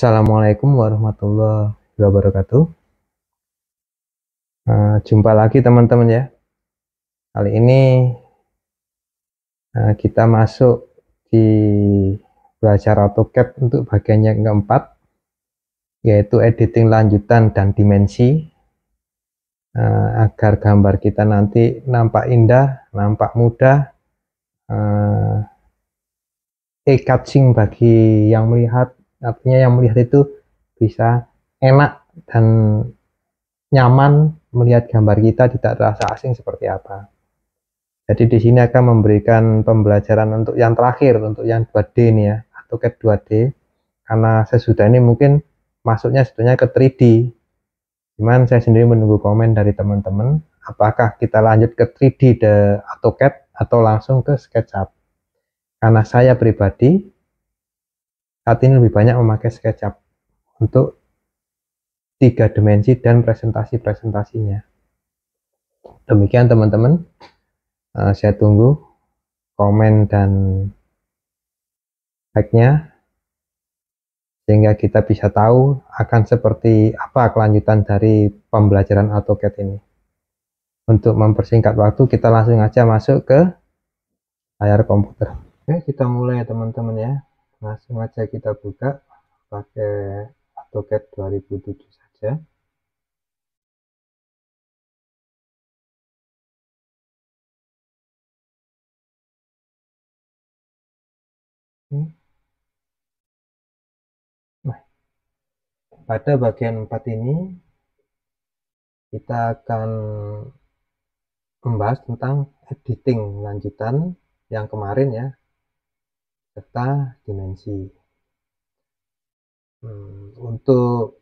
Assalamualaikum warahmatullahi wabarakatuh. Jumpa lagi teman-teman ya. Kali ini kita masuk di belajar AutoCAD untuk bagian yang keempat, yaitu editing lanjutan dan dimensi, agar gambar kita nanti nampak indah, nampak mudah, eye-catching bagi yang melihat. Artinya yang melihat itu bisa enak dan nyaman melihat gambar kita, tidak terasa asing seperti apa. Jadi di sini akan memberikan pembelajaran untuk yang terakhir, untuk yang 2D nih ya, AutoCAD 2D. Karena sesudah ini mungkin masuknya sebetulnya ke 3D. Cuman saya sendiri menunggu komen dari teman-teman, apakah kita lanjut ke 3D de AutoCAD atau langsung ke SketchUp. Karena saya pribadi saat ini lebih banyak memakai SketchUp untuk 3 dimensi dan presentasi-presentasinya. Demikian teman-teman, saya tunggu komen dan like-nya, sehingga kita bisa tahu akan seperti apa kelanjutan dari pembelajaran AutoCAD ini. Untuk mempersingkat waktu, kita langsung aja masuk ke layar komputer. Oke, kita mulai teman-teman ya. Langsung aja kita buka pakai AutoCAD 2007 saja. Nah, pada bagian 4 ini kita akan membahas tentang editing lanjutan yang kemarin ya, serta dimensi. Untuk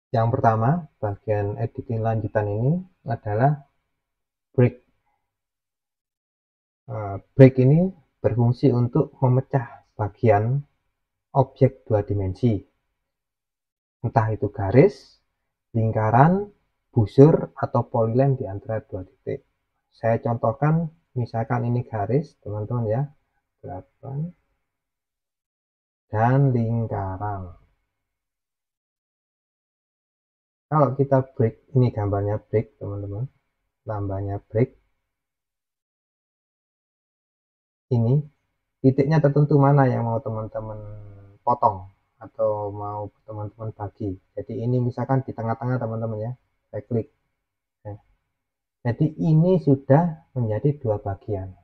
yang pertama, bagian editing lanjutan ini adalah break. Break ini berfungsi untuk memecah bagian objek 2 dimensi, entah itu garis, lingkaran, busur, atau polyline di antara 2 titik. Saya contohkan, misalkan ini garis teman-teman ya, 8, dan lingkaran. Kalau kita break, ini gambarnya break teman-teman, lambangnya break. Ini titiknya tertentu mana yang mau teman-teman potong atau mau teman-teman bagi. Jadi ini misalkan di tengah-tengah teman-teman ya, saya klik. Nah, jadi ini sudah menjadi 2 bagian.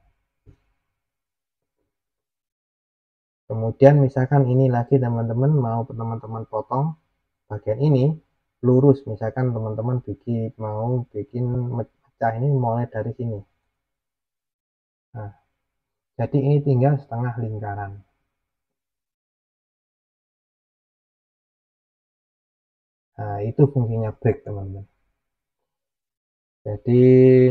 Kemudian misalkan ini lagi teman-teman mau teman-teman potong bagian ini lurus, misalkan teman-teman mau bikin mecah ini mulai dari sini. Nah, jadi ini tinggal setengah lingkaran. Nah, itu fungsinya break teman-teman. Jadi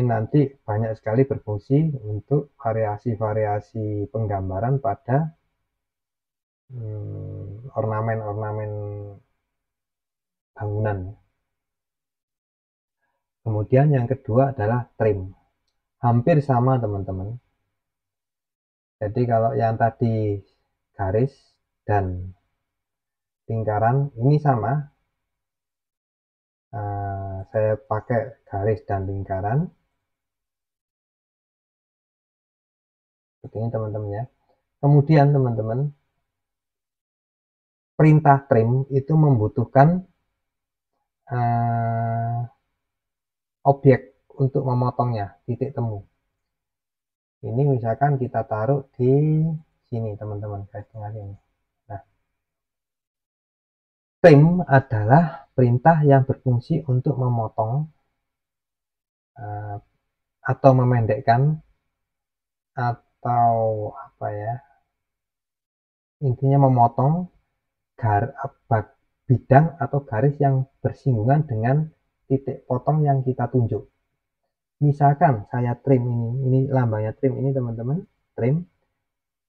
nanti banyak sekali berfungsi untuk variasi-variasi penggambaran pada ornamen-ornamen bangunan. Kemudian yang kedua adalah trim. Hampir sama teman-teman. Jadi kalau yang tadi garis dan lingkaran ini sama. Saya pakai garis dan lingkaran. Seperti ini teman-teman ya. Kemudian teman-teman, perintah trim itu membutuhkan objek untuk memotongnya, titik temu. Ini misalkan kita taruh di sini teman-teman, garis tengah ini. Nah, trim adalah perintah yang berfungsi untuk memotong atau memendekkan atau apa ya, intinya memotong bidang atau garis yang bersinggungan dengan titik potong yang kita tunjuk. Misalkan saya trim ini lambangnya trim ini teman-teman, trim,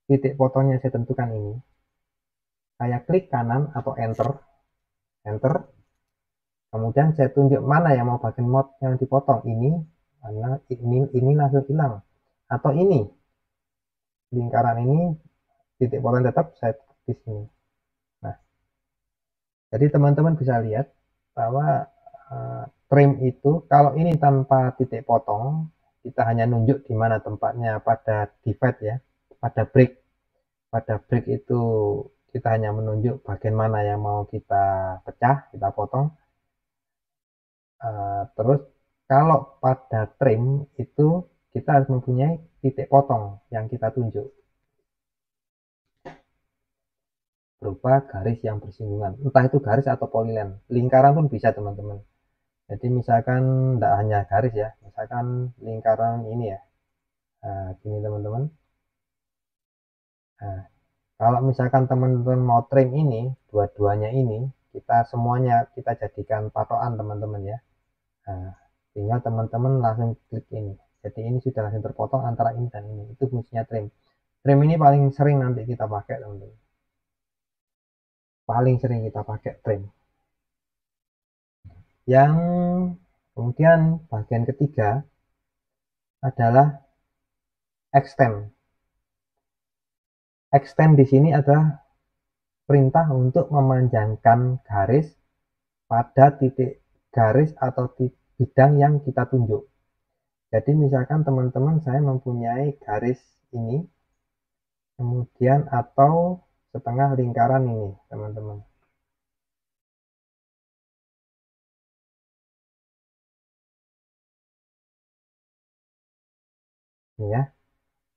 titik potongnya saya tentukan ini. Saya klik kanan atau enter, kemudian saya tunjuk mana yang mau bagian mod yang dipotong, ini langsung hilang, atau ini lingkaran ini titik potong tetap saya di sini. Nah, Jadi teman-teman bisa lihat bahwa trim itu kalau ini tanpa titik potong, kita hanya nunjuk di mana tempatnya pada divide ya, pada break. Pada break itu kita hanya menunjuk bagian mana yang mau kita pecah, kita potong. Terus kalau pada trim itu kita harus mempunyai titik potong yang kita tunjuk berupa garis yang bersinggungan, entah itu garis atau polilen, lingkaran pun bisa teman-teman. Jadi misalkan tidak hanya garis ya, misalkan lingkaran ini ya, nah, gini teman-teman. Nah, kalau misalkan teman-teman mau trim ini, dua-duanya ini, kita semuanya kita jadikan patokan teman-teman ya. Nah, tinggal teman-teman langsung klik ini. Jadi ini sudah langsung terpotong antara ini dan ini. Itu fungsinya trim. Trim ini paling sering nanti kita pakai teman-teman. Paling sering kita pakai trim. Yang kemudian bagian ketiga adalah extend. Extend di sini adalah perintah untuk memanjangkan garis pada titik garis atau bidang yang kita tunjuk. Jadi misalkan teman-teman saya mempunyai garis ini, kemudian atau setengah lingkaran ini teman-teman. Ini ya.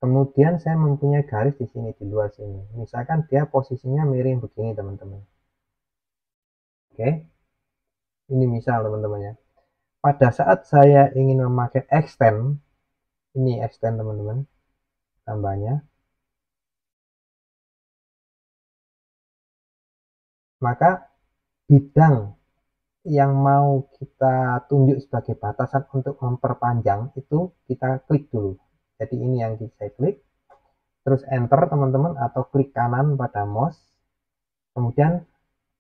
Kemudian saya mempunyai garis di sini di luar sini. Misalkan dia posisinya miring begini teman-teman. Oke. Ini misal teman-teman ya. Pada saat saya ingin memakai extend, ini extend teman-teman, tambahnya. Maka bidang yang mau kita tunjuk sebagai batasan untuk memperpanjang itu kita klik dulu. Jadi ini yang saya klik, terus enter teman-teman atau klik kanan pada mouse, kemudian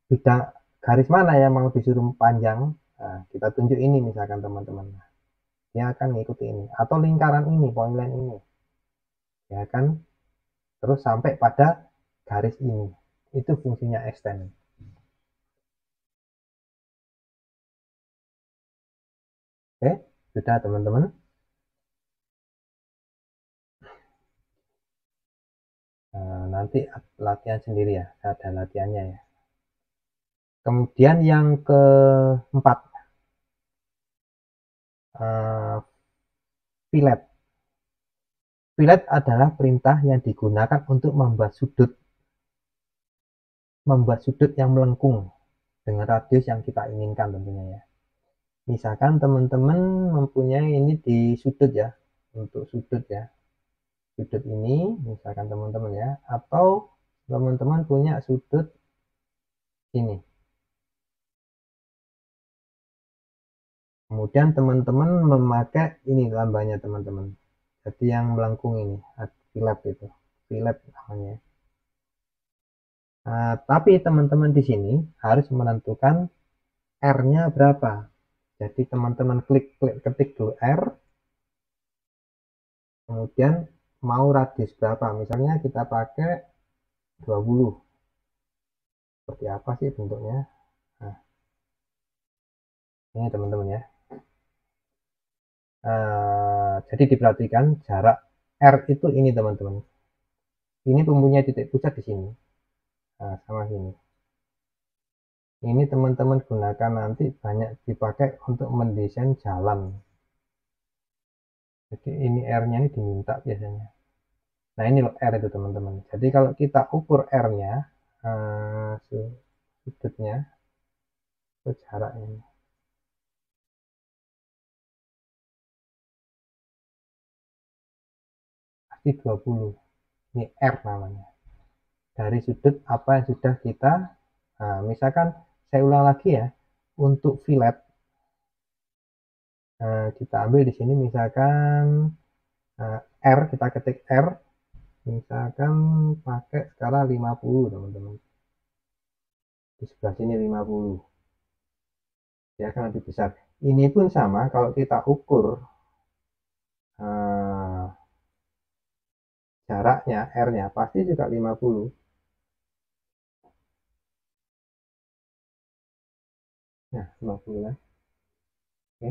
bidang garis mana yang mau disuruh panjang, nah, kita tunjuk ini misalkan teman-teman, dia akan mengikuti ini, atau lingkaran ini, pointline ini ya kan, terus sampai pada garis ini. Itu fungsinya extend. Oke, sudah teman-teman. Nanti latihan sendiri ya, ada latihannya ya. Kemudian yang keempat, fillet. Fillet adalah perintah yang digunakan untuk membuat sudut yang melengkung dengan radius yang kita inginkan tentunya ya. Misalkan teman-teman mempunyai ini di sudut ya, untuk sudut ya, sudut ini misalkan teman-teman ya, atau teman-teman punya sudut ini. Kemudian teman-teman memakai ini lambangnya teman-teman. Jadi yang melengkung ini, fillet itu, fillet namanya. Nah, tapi teman-teman di sini harus menentukan R-nya berapa. Jadi teman-teman ketik dulu R, kemudian mau radius berapa. Misalnya kita pakai 20. Seperti apa sih bentuknya? Nah, ini teman-teman ya. Jadi diperhatikan jarak R itu ini teman-teman. Ini mempunyai titik pusat di sini. Nah, sama sini. Ini teman-teman gunakan nanti banyak dipakai untuk mendesain jalan. Jadi ini R-nya ini diminta biasanya. Nah ini loh R itu teman-teman. Jadi kalau kita ukur R-nya, sudutnya, itu jaraknya. Pasti 20. Ini R namanya. Dari sudut apa yang sudah kita, nah, misalkan saya ulang lagi ya, untuk fillet, kita ambil di sini misalkan R, kita ketik R, misalkan pakai skala 50 teman-teman. Di sebelah sini 50. Dia akan lebih besar. Ini pun sama kalau kita ukur jaraknya R-nya pasti juga 50. Nah, 50 kan. Oke.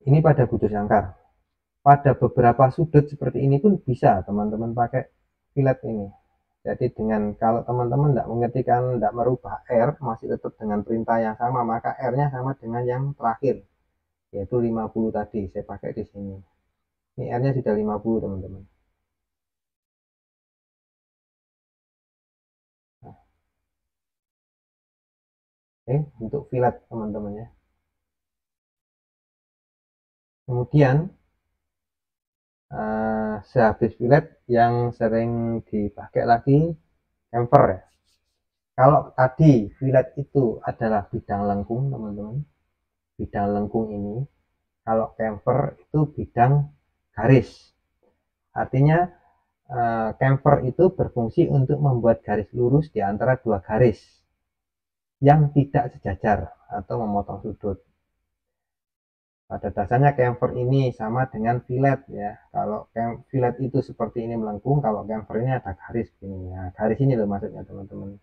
Ini pada bujur sangkar. Pada beberapa sudut seperti ini pun bisa teman-teman pakai fillet ini. Jadi dengan kalau teman-teman tidak mengetikkan, tidak merubah R, masih tetap dengan perintah yang sama, maka R-nya sama dengan yang terakhir, yaitu 50 tadi. Saya pakai di sini. Ini R-nya sudah 50, teman-teman. Nah, oke, untuk fillet, teman-teman ya. Kemudian sehabis fillet yang sering dipakai lagi camphor ya. Kalau tadi fillet itu adalah bidang lengkung, teman-teman. Bidang lengkung ini, kalau camphor itu bidang garis. Artinya camphor itu berfungsi untuk membuat garis lurus di antara dua garis yang tidak sejajar atau memotong sudut. Pada dasarnya camphor ini sama dengan fillet ya. Kalau fillet itu seperti ini melengkung, kalau camphor ini ada garis begini ya. Garis ini loh maksudnya, teman-teman.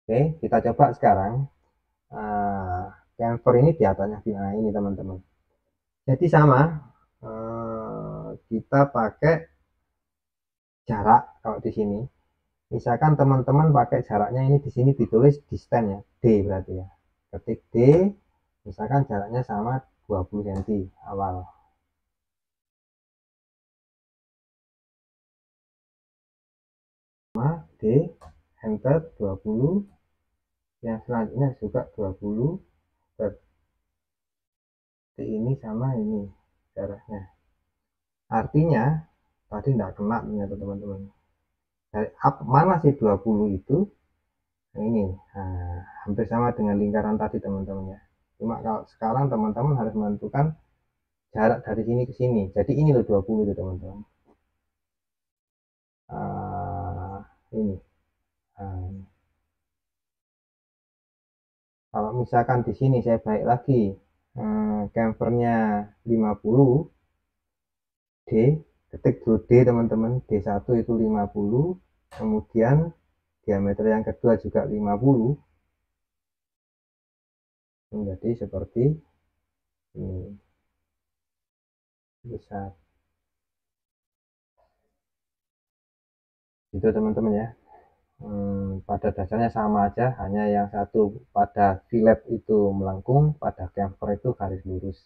Oke, kita coba sekarang. Camphor ini di atasnya nah ini, teman-teman. Jadi sama, kita pakai jarak. Kalau di sini misalkan teman-teman pakai jaraknya ini, di sini ditulis distance ya, D berarti ya. Ketik D, misalkan jaraknya sama 20 cm awal. Sama D, enter 20, yang selanjutnya juga 20, D ini sama ini jaraknya. Artinya tadi tidak kena ternyata, teman-teman. Dari mana sih 20 itu? Nah, ini hampir sama dengan lingkaran tadi, teman-teman ya. Cuma kalau sekarang teman-teman harus menentukan jarak dari sini ke sini. Jadi ini loh 20 itu, teman-teman. Ini. Kalau misalkan di sini saya balik lagi, camphornya 50, D, ketik dulu D, teman-teman. D1 itu 50, kemudian diameter yang kedua juga 50, menjadi seperti ini, besar. Itu, teman-teman ya. Pada dasarnya sama aja, hanya yang satu pada fillet itu melengkung, pada camphor itu garis lurus.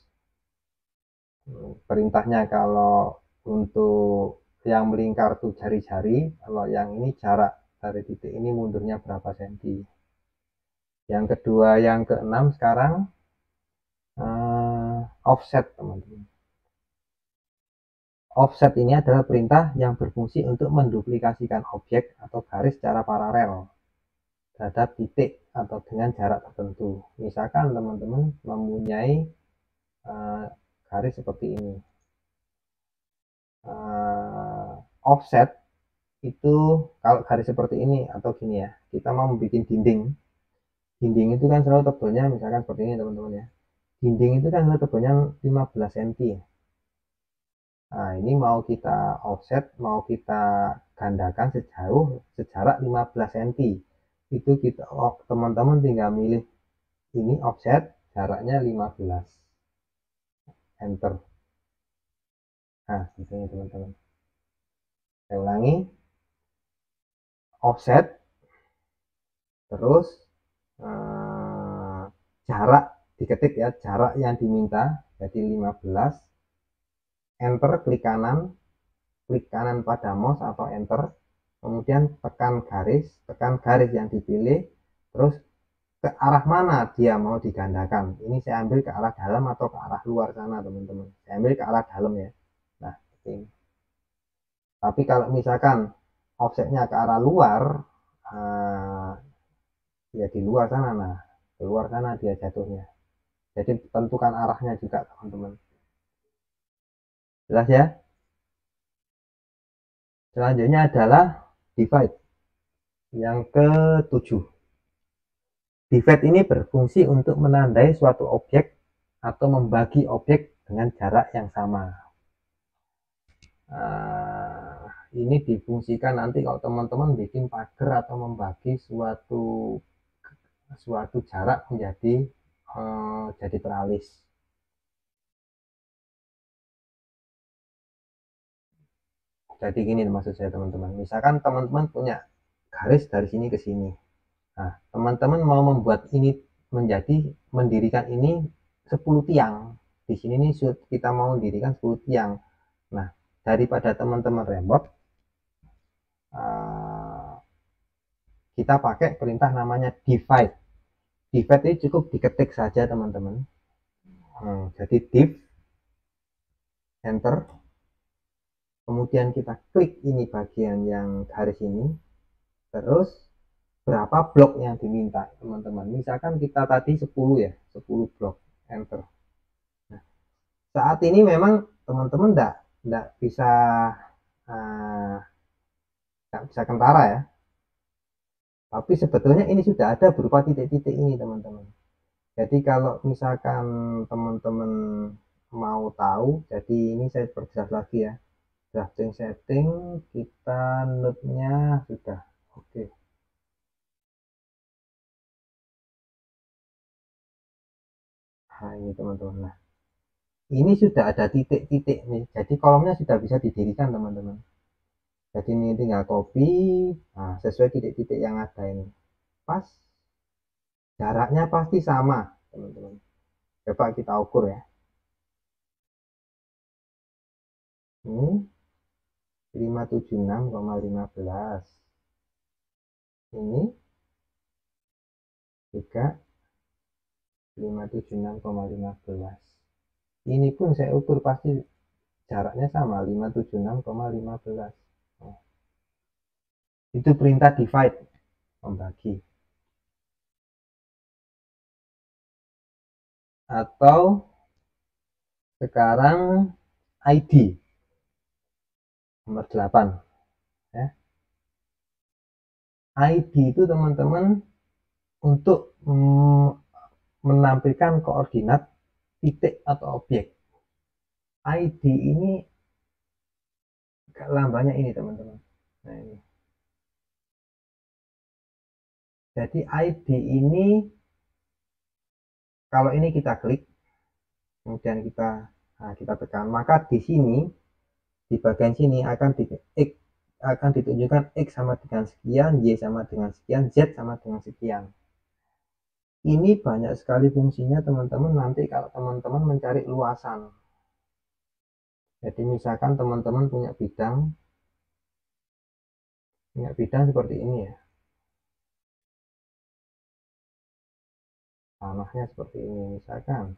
Perintahnya kalau untuk yang melingkar tuh jari-jari, kalau yang ini jarak dari titik ini mundurnya berapa senti. Yang kedua, yang keenam sekarang offset, teman-teman. Offset ini adalah perintah yang berfungsi untuk menduplikasikan objek atau garis secara paralel terhadap titik atau dengan jarak tertentu. Misalkan teman-teman mempunyai garis seperti ini. Offset itu kalau garis seperti ini atau gini ya, kita mau membuat dinding. Dinding itu kan selalu tebalnya misalkan seperti ini, teman-teman ya. Dinding itu kan selalu tebalnya 15 cm ya. Nah, ini mau kita offset, mau kita gandakan sejarak 15 cm. Itu kita teman-teman tinggal milih ini offset jaraknya 15. Enter. Nah, ini teman-teman. Saya ulangi. Offset terus jarak diketik ya, jarak yang diminta jadi 15. Enter, klik kanan pada mouse atau enter, kemudian tekan garis yang dipilih, terus ke arah mana dia mau digandakan. Ini saya ambil ke arah dalam atau ke arah luar sana, teman-teman. Saya ambil ke arah dalam ya. Nah, ini. Tapi kalau misalkan offsetnya ke arah luar, ya di luar sana, nah di luar sana dia jatuhnya. Jadi tentukan arahnya juga, teman-teman. Jelas ya? Selanjutnya adalah divide. Yang ke-7. Divide ini berfungsi untuk menandai suatu objek atau membagi objek dengan jarak yang sama. ini difungsikan nanti kalau teman-teman bikin pagar atau membagi suatu jarak menjadi jadi teralis. Jadi gini maksud saya teman-teman, misalkan teman-teman punya garis dari sini ke sini. Nah, teman-teman mau membuat ini mendirikan ini 10 tiang. Di sini nih kita mau mendirikan 10 tiang. Nah, daripada teman-teman repot, kita pakai perintah namanya divide. Divide ini cukup diketik saja teman-teman. Jadi div, enter, kemudian kita klik ini bagian yang garis ini, terus berapa blok yang diminta teman-teman. Misalkan kita tadi 10 ya, 10 blok, enter. Nah, saat ini memang teman-teman enggak bisa kentara ya, tapi sebetulnya ini sudah ada berupa titik-titik ini teman-teman. Jadi kalau misalkan teman-teman mau tahu, jadi ini saya perjelas lagi ya, drafting setting kita node-nya sudah oke. Nah ini teman-teman, nah ini sudah ada titik-titik nih, jadi kolomnya sudah bisa didirikan teman-teman. Jadi ini tinggal copy, nah sesuai titik-titik yang ada ini, pas, jaraknya pasti sama teman-teman. Coba kita ukur ya, ini 576,15, ini juga 576,15. Ini pun saya ukur pasti jaraknya sama, 576,15. Nah, itu perintah divide, membagi. Atau sekarang ID nomor 8 ya. ID itu teman-teman untuk menampilkan koordinat titik atau objek. ID ini lambangnya ini teman-teman. Nah ini. Jadi ID ini kalau ini kita klik, kemudian kita tekan, maka di sini di bagian sini akan ditunjukkan X sama dengan sekian, Y sama dengan sekian, Z sama dengan sekian. Ini banyak sekali fungsinya teman-teman nanti kalau teman-teman mencari luasan. Jadi misalkan teman-teman punya bidang seperti ini ya, tanahnya seperti ini, misalkan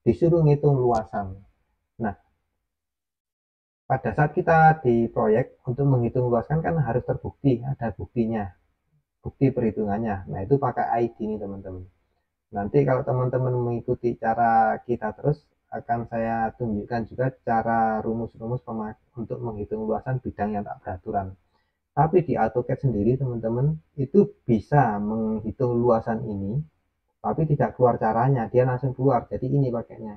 disuruh ngitung luasan. Nah, pada saat kita di proyek untuk menghitung luasan kan harus terbukti, ada buktinya, bukti perhitungannya. Nah itu pakai ID ini teman-teman. Nanti kalau teman-teman mengikuti cara kita terus, akan saya tunjukkan juga cara rumus-rumus untuk menghitung luasan bidang yang tak beraturan. Tapi di AutoCAD sendiri teman-teman itu bisa menghitung luasan ini, tapi tidak keluar caranya, dia langsung keluar. Jadi ini pakainya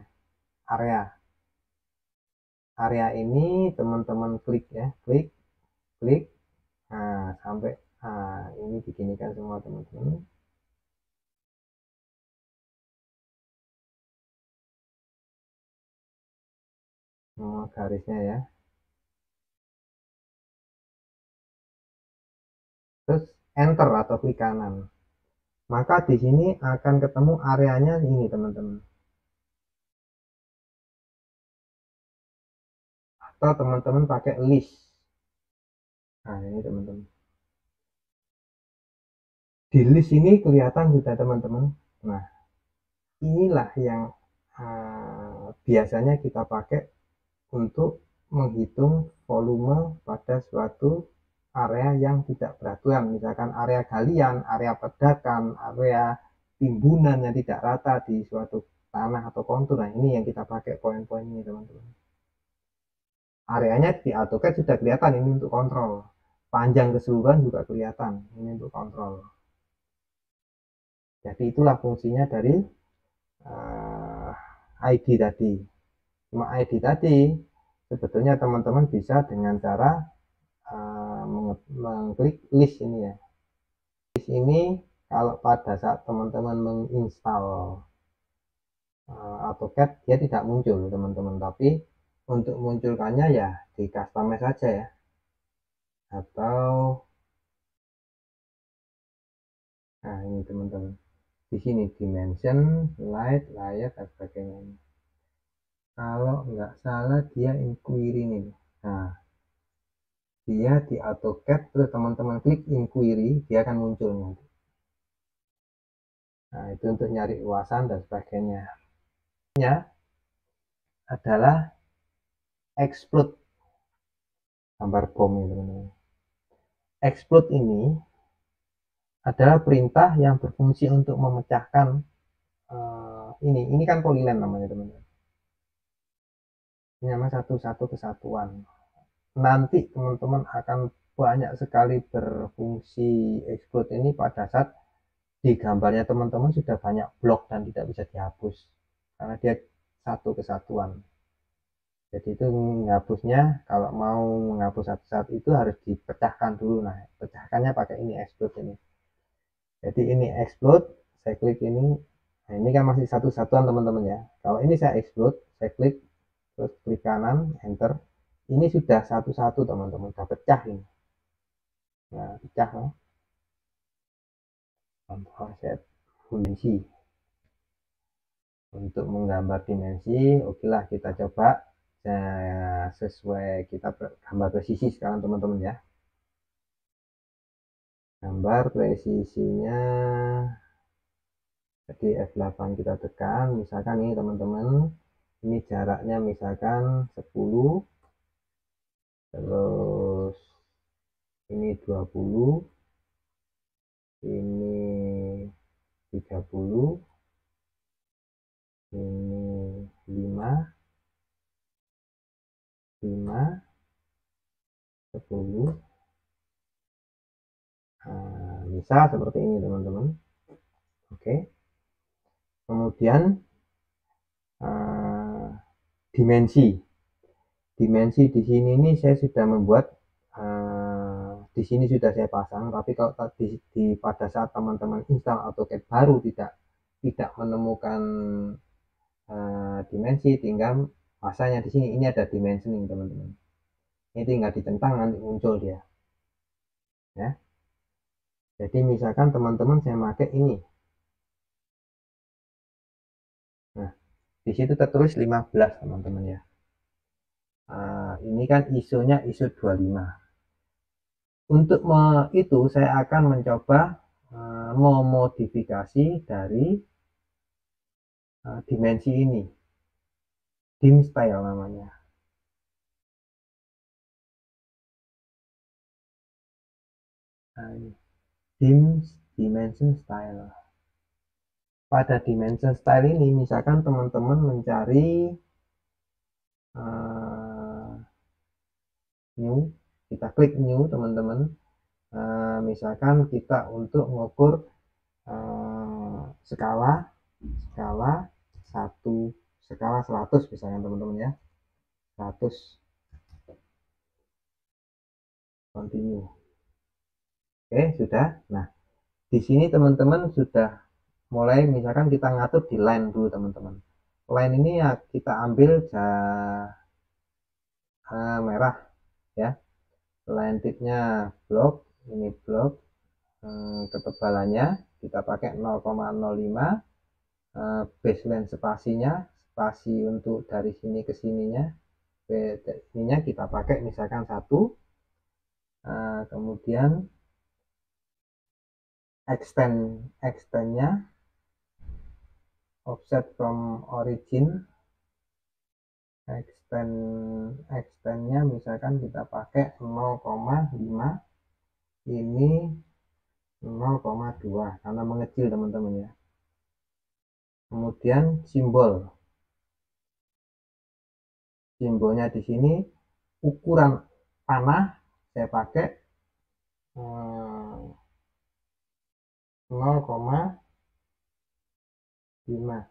area ini teman-teman klik ya, klik, nah sampai ini diginikan semua teman-teman. Garisnya ya, terus enter atau klik kanan, maka di sini akan ketemu areanya ini teman-teman. Atau teman-teman pakai list. Nah ini teman-teman, di list ini kelihatan sudah teman-teman. Nah inilah yang biasanya kita pakai untuk menghitung volume pada suatu area yang tidak beraturan, misalkan area galian, area pedakan, area timbunan yang tidak rata di suatu tanah atau kontur. Nah ini yang kita pakai poin-poin ini teman-teman. Areanya di AutoCAD sudah kelihatan, ini untuk kontrol. Panjang keseluruhan juga kelihatan, ini untuk kontrol. Jadi itulah fungsinya dari ID tadi. Cuma ID tadi sebetulnya teman-teman bisa dengan cara mengklik list ini ya. List ini kalau pada saat teman-teman menginstal AutoCAD dia tidak muncul teman-teman, tapi untuk munculkannya ya di customize saja ya, atau nah ini teman-teman di sini dimension, light, layer dan sebagainya. Kalau nggak salah dia inquiry nih. Nah, dia di AutoCAD terus teman-teman klik inquiry dia akan muncul nanti. Nah, itu untuk nyari ulasan dan sebagainya. Nya adalah explode gambar bom ini teman-teman. Explode ini adalah perintah yang berfungsi untuk memecahkan ini kan polyline namanya teman-teman. Ini namanya satu-satu kesatuan. Nanti teman-teman akan banyak sekali berfungsi explode ini pada saat di gambarnya teman-teman sudah banyak blok dan tidak bisa dihapus karena dia satu kesatuan. Jadi itu menghapusnya, kalau mau menghapus satu-satu itu harus dipecahkan dulu. Nah, pecahkannya pakai ini explode ini. Jadi ini explode, saya klik ini. Nah, ini kan masih satu-satuan teman-teman ya. Kalau ini saya explode, saya klik, terus klik kanan, enter. Ini sudah satu-satu teman-teman, sudah pecah ini. Nah, pecah ya. Control Z dimensi. Untuk menggambar dimensi, oke lah kita coba sesuai kita gambar presisi sekarang teman-teman ya. Gambar presisinya, jadi F8 kita tekan, misalkan ini teman-teman, ini jaraknya misalkan 10, terus ini 20, ini 30, ini 5, 10. Nah, bisa seperti ini teman-teman. Oke. Kemudian dimensi. Dimensi di sini nih saya sudah membuat di sini sudah saya pasang, tapi kalau pada saat teman-teman install AutoCAD baru tidak menemukan dimensi, tinggal masanya di sini. Ini ada dimensioning teman-teman. Ini tinggal ditentang nanti muncul dia. Ya. Jadi misalkan teman-teman saya pakai ini. Nah, di situ tertulis 15 teman-teman ya. Ini kan ISO-nya ISO 25. Untuk itu saya akan mencoba memodifikasi dari dimensi ini. Dim style namanya. Nah, ini. Dimension style. Pada dimension style ini misalkan teman-teman mencari new, kita klik new teman-teman. Misalkan kita untuk mengukur skala 100 misalkan teman-teman ya, 100 continue. Oke, sudah. Nah, di sini teman-teman sudah mulai, misalkan kita ngatur di line dulu teman-teman. Line ini ya kita ambil merah ya. Line tipnya blok, ini blok. Ketebalannya kita pakai 0,05. Baseline spasinya, spasi untuk dari sini ke sininya, ininya kita pakai misalkan 1. Kemudian extendnya offset from origin, extendnya misalkan kita pakai 0,5, ini 0,2 karena mengecil teman-teman ya. Kemudian simbolnya di sini ukuran panah saya pakai 0,5.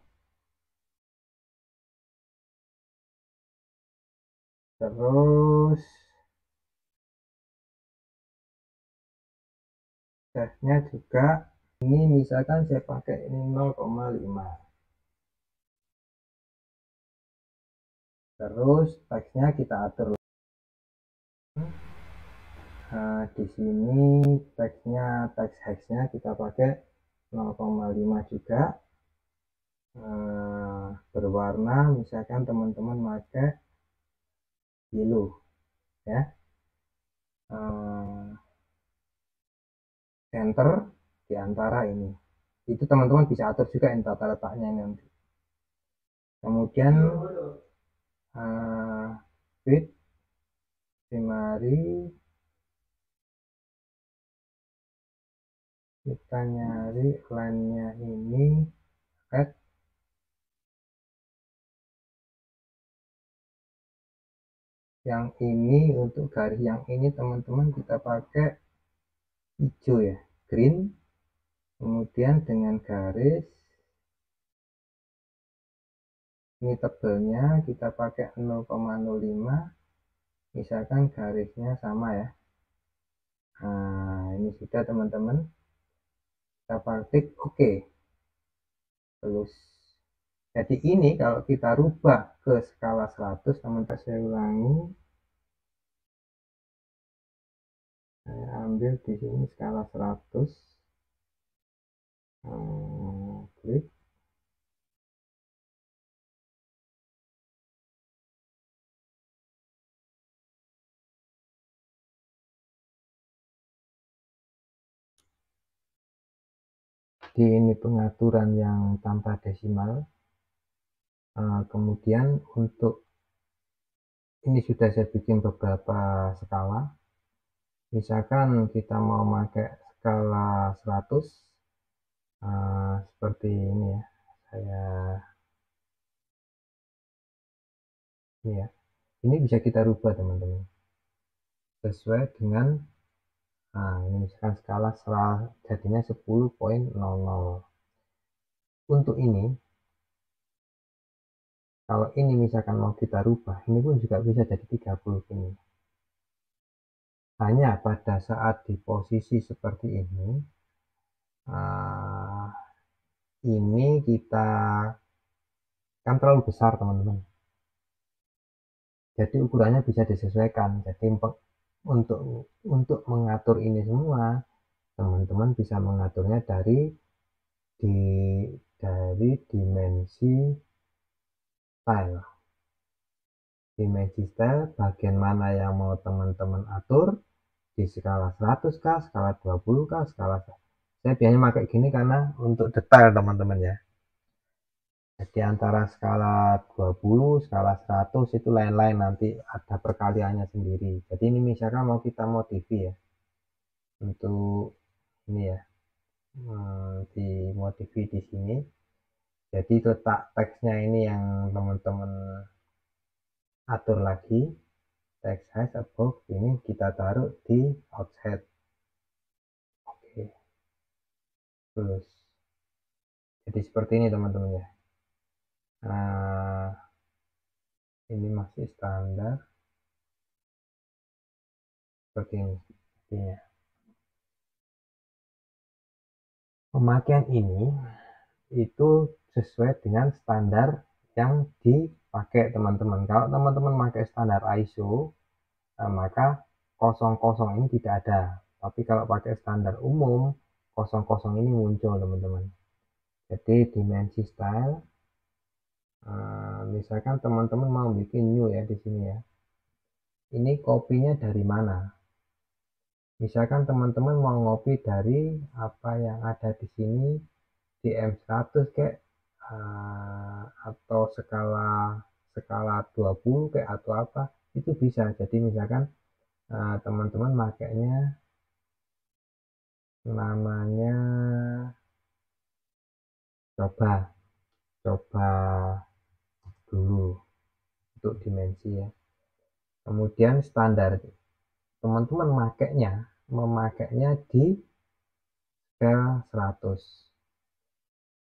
Terus size-nya juga ini misalkan saya pakai ini 0,5. Terus teksnya kita atur. Di sini teksnya, teks hexnya kita pakai 0,5 juga. Berwarna misalkan teman-teman pakai yellow ya. Center di antara ini. Itu teman-teman bisa atur juga tata letaknya nanti. Kemudian width primary kita nyari line-nya ini red. Yang ini untuk garis yang ini teman-teman kita pakai hijau ya, green. Kemudian dengan garis ini tebelnya kita pakai 0,05, misalkan garisnya sama ya. Ini sudah teman-teman, kita ketik oke. Terus jadi ini kalau kita rubah ke skala 100, teman-teman, saya ulangi, saya ambil di sini skala 100, klik. Di ini pengaturan yang tanpa desimal. Kemudian untuk ini sudah saya bikin beberapa skala. Misalkan kita mau pakai skala 100, seperti ini ya. Saya ini ya. Ini bisa kita rubah teman-teman. Sesuai dengan ini misalkan skala jadinya 10.00. Untuk ini kalau ini misalkan mau kita rubah, ini pun juga bisa jadi 30 ini. Hanya pada saat di posisi seperti ini kita kan terlalu besar teman-teman. Jadi ukurannya bisa disesuaikan. Jadi untuk mengatur ini semua, teman-teman bisa mengaturnya dari dimensi style. Dimensi style bagian mana yang mau teman-teman atur, di skala 100 kah, skala 20 kah, skala. Saya biasanya pakai gini karena untuk detail teman-teman ya. Jadi antara skala 20, skala 100 itu lain-lain, nanti ada perkaliannya sendiri. Jadi ini misalkan mau kita modif ya, untuk ini ya, dimodif di sini. Jadi letak teksnya ini yang teman-teman atur lagi, text size above ini kita taruh di outside. Oke. Terus jadi seperti ini teman-teman ya. Ini masih standar seperti ini. Pemakaian ini itu sesuai dengan standar yang dipakai teman-teman. Kalau teman-teman pakai standar ISO, maka 00 ini tidak ada. Tapi kalau pakai standar umum, 00 ini muncul teman-teman. Jadi dimensi style, misalkan teman-teman mau bikin new ya di sini ya. Ini kopinya dari mana? Misalkan teman-teman mau ngopi dari apa yang ada di sini, di M100 kayak atau skala 20 kayak atau apa, itu bisa. Jadi misalkan teman-teman makainya namanya coba dulu untuk dimensi ya. Kemudian standar, teman-teman memakainya di scale 100.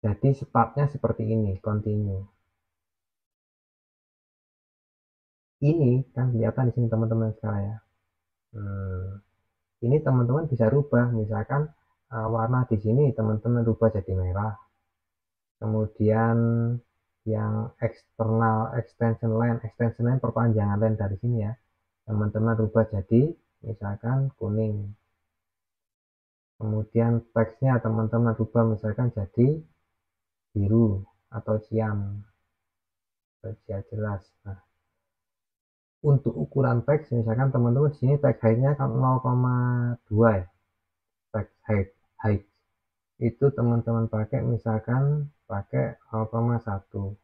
Jadi startnya seperti ini, continue. Ini kan kelihatan di sini teman-teman sekarang ya. Ini teman-teman bisa rubah, misalkan warna di sini teman-teman rubah jadi merah. Kemudian yang eksternal extension line perpanjangan line dari sini ya, teman-teman rubah jadi misalkan kuning. Kemudian teksnya teman-teman rubah misalkan jadi biru atau cian, jelas. Nah, untuk ukuran teks misalkan teman-teman di sini teks height-nya kan 0,2 ya, teks height itu teman-teman pakai misalkan pakai 0,1.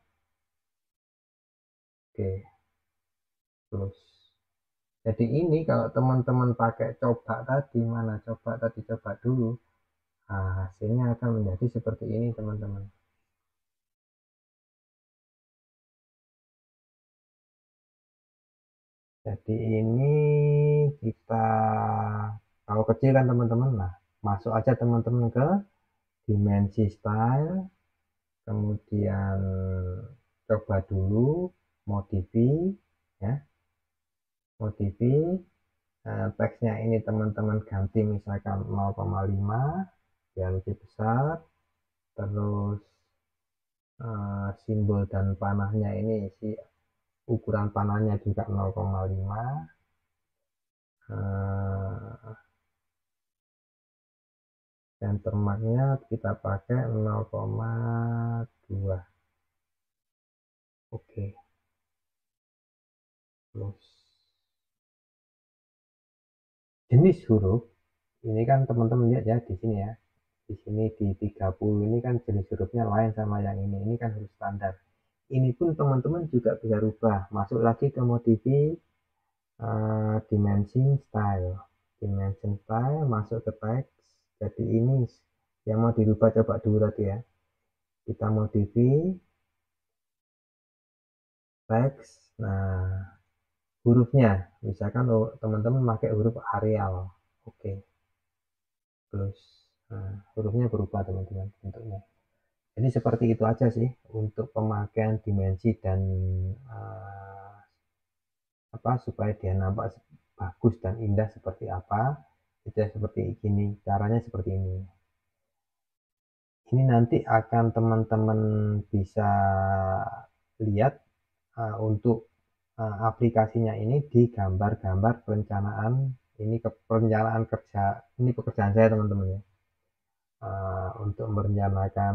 Oke, plus. Jadi ini kalau teman-teman pakai coba tadi, coba dulu, nah, hasilnya akan menjadi seperti ini teman-teman. Jadi ini kita kalau kecil kan teman-teman, nah masuk aja teman-teman ke dimensi style, kemudian coba dulu modify ya, teksnya ini teman-teman ganti misalkan 0,5 biar lebih besar. Terus simbol dan panahnya ini ukuran panahnya juga 0,5. Center marknya kita pakai 0,2. Oke, plus jenis huruf ini kan teman-teman lihat ya di sini ya, di sini di 30 ini kan jenis hurufnya lain sama yang ini kan huruf standar. Ini pun teman-teman juga bisa rubah, masuk lagi ke modify, dimension style, masuk ke teks. Jadi ini yang mau dirubah coba dulu tadi ya, kita modify teks. Nah, hurufnya misalkan teman-teman pakai huruf Arial, oke, plus. Nah, hurufnya berubah teman-teman bentuknya. Jadi seperti itu aja sih untuk pemakaian dimensi dan supaya dia nampak bagus dan indah seperti apa, itu ya seperti ini, caranya seperti ini. Ini nanti akan teman-teman bisa lihat untuk aplikasinya ini di gambar-gambar perencanaan. Ini perencanaan kerja, ini pekerjaan saya teman-teman ya, untuk merencanakan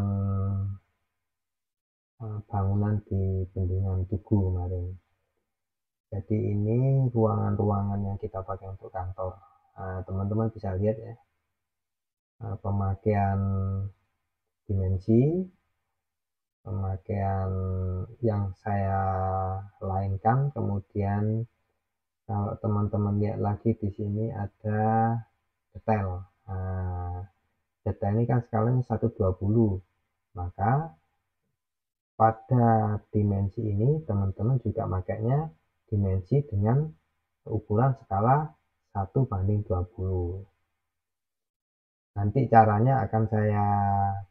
bangunan di Bendungan Tugu kemarin. Jadi ini ruangan-ruangan yang kita pakai untuk kantor. Teman-teman bisa lihat ya, pemakaian dimensi, pemakaian yang saya lainkan. Kemudian kalau teman-teman lihat lagi di sini ada detail. Detail ini kan skalanya 1/20, maka pada dimensi ini teman-teman juga makanya dimensi dengan ukuran skala 1/20. Nanti caranya akan saya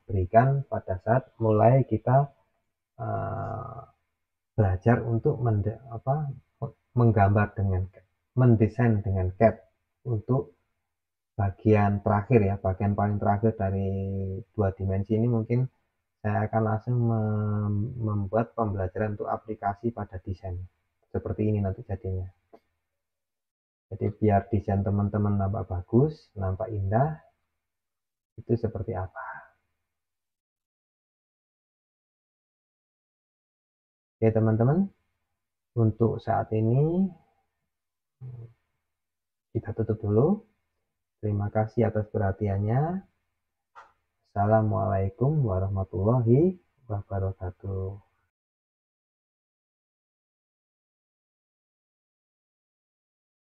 berikan pada saat mulai kita belajar untuk menggambar dengan mendesain dengan CAD untuk bagian terakhir ya, bagian paling terakhir dari 2 dimensi ini. Mungkin saya akan langsung membuat pembelajaran untuk aplikasi pada desain seperti ini nanti jadinya. Jadi biar desain teman-teman nampak bagus, nampak indah, itu seperti apa. Oke teman-teman, untuk saat ini kita tutup dulu. Terima kasih atas perhatiannya. Assalamualaikum warahmatullahi wabarakatuh.